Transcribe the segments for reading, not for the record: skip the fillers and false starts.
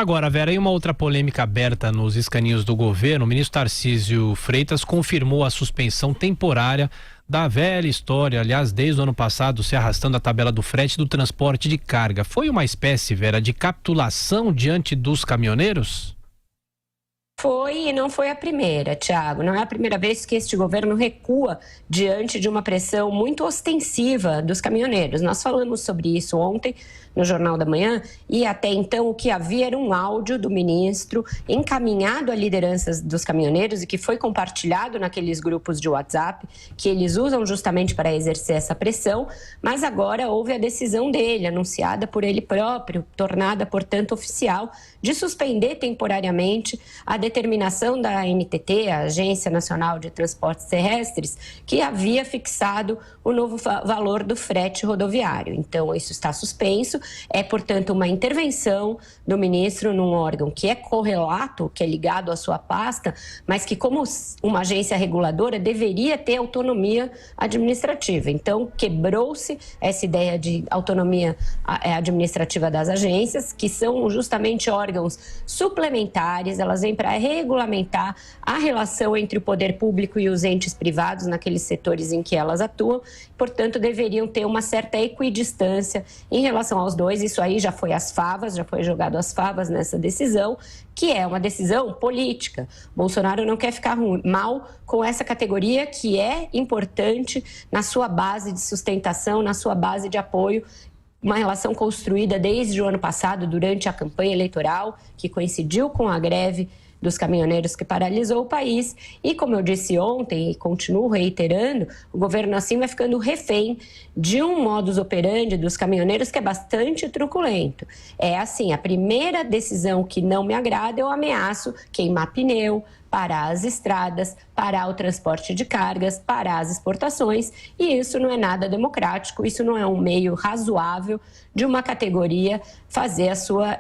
Agora, Vera, aí uma outra polêmica aberta nos escaninhos do governo. O ministro Tarcísio Freitas confirmou a suspensão temporária da velha história, aliás, desde o ano passado, se arrastando a tabela do frete do transporte de carga. Foi uma espécie, Vera, de capitulação diante dos caminhoneiros? Foi e não foi a primeira, Thiago. Não é a primeira vez que este governo recua diante de uma pressão muito ostensiva dos caminhoneiros. Nós falamos sobre isso ontem no Jornal da Manhã e até então o que havia era um áudio do ministro encaminhado a lideranças dos caminhoneiros e que foi compartilhado naqueles grupos de WhatsApp que eles usam justamente para exercer essa pressão, mas agora houve a decisão dele, anunciada por ele próprio, tornada, portanto, oficial, de suspender temporariamente a determinação da ANTT, a Agência Nacional de Transportes Terrestres, que havia fixado o novo valor do frete rodoviário. Então, isso está suspenso, é, portanto, uma intervenção do ministro num órgão que é correlato, que é ligado à sua pasta, mas que, como uma agência reguladora, deveria ter autonomia administrativa. Então, quebrou-se essa ideia de autonomia administrativa das agências, que são justamente órgãos suplementares, elas vêm para regulamentar a relação entre o poder público e os entes privados naqueles setores em que elas atuam, portanto, deveriam ter uma certa equidistância em relação aos dois. Isso aí já foi às favas, já foi jogado às favas nessa decisão, que é uma decisão política. Bolsonaro não quer ficar mal com essa categoria que é importante na sua base de sustentação, na sua base de apoio, uma relação construída desde o ano passado, durante a campanha eleitoral, que coincidiu com a greve dos caminhoneiros que paralisou o país. E, como eu disse ontem e continuo reiterando, o governo assim vai ficando refém de um modus operandi dos caminhoneiros que é bastante truculento. É assim, a primeira decisão que não me agrada, eu ameaço queimar pneu, parar as estradas, parar o transporte de cargas, parar as exportações, e isso não é nada democrático, isso não é um meio razoável de uma categoria fazer a sua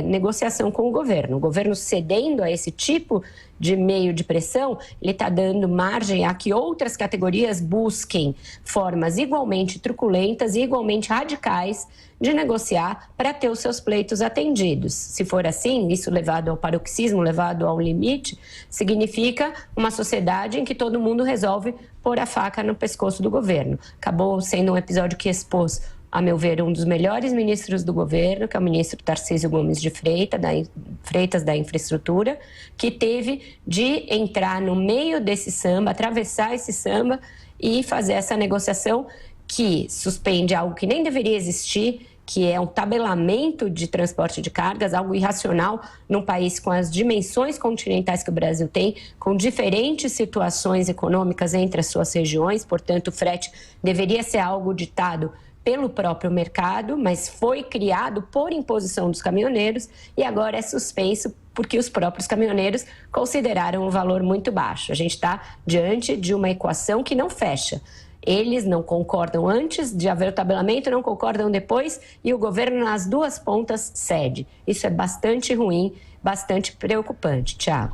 negociação com o governo. O governo cedendo a esse tipo de meio de pressão, ele está dando margem a que outras categorias busquem formas igualmente truculentas e igualmente radicais de negociar para ter os seus pleitos atendidos. Se for assim, isso levado ao paroxismo, levado ao limite, significa uma sociedade em que todo mundo resolve pôr a faca no pescoço do governo. Acabou sendo um episódio que expôs, a meu ver, um dos melhores ministros do governo, que é o ministro Tarcísio Gomes de Freitas, da Infraestrutura, que teve de entrar no meio desse samba, atravessar esse samba e fazer essa negociação que suspende algo que nem deveria existir, que é um tabelamento de transporte de cargas, algo irracional num país com as dimensões continentais que o Brasil tem, com diferentes situações econômicas entre as suas regiões. Portanto, o frete deveria ser algo ditado pelo próprio mercado, mas foi criado por imposição dos caminhoneiros e agora é suspenso porque os próprios caminhoneiros consideraram um valor muito baixo. A gente está diante de uma equação que não fecha. Eles não concordam antes de haver o tabelamento, não concordam depois, e o governo nas duas pontas cede. Isso é bastante ruim, bastante preocupante. Thiago.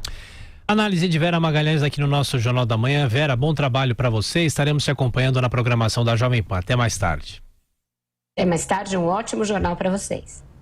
Análise de Vera Magalhães aqui no nosso Jornal da Manhã. Vera, bom trabalho para você. Estaremos te acompanhando na programação da Jovem Pan. Até mais tarde. Até mais tarde, um ótimo jornal para vocês.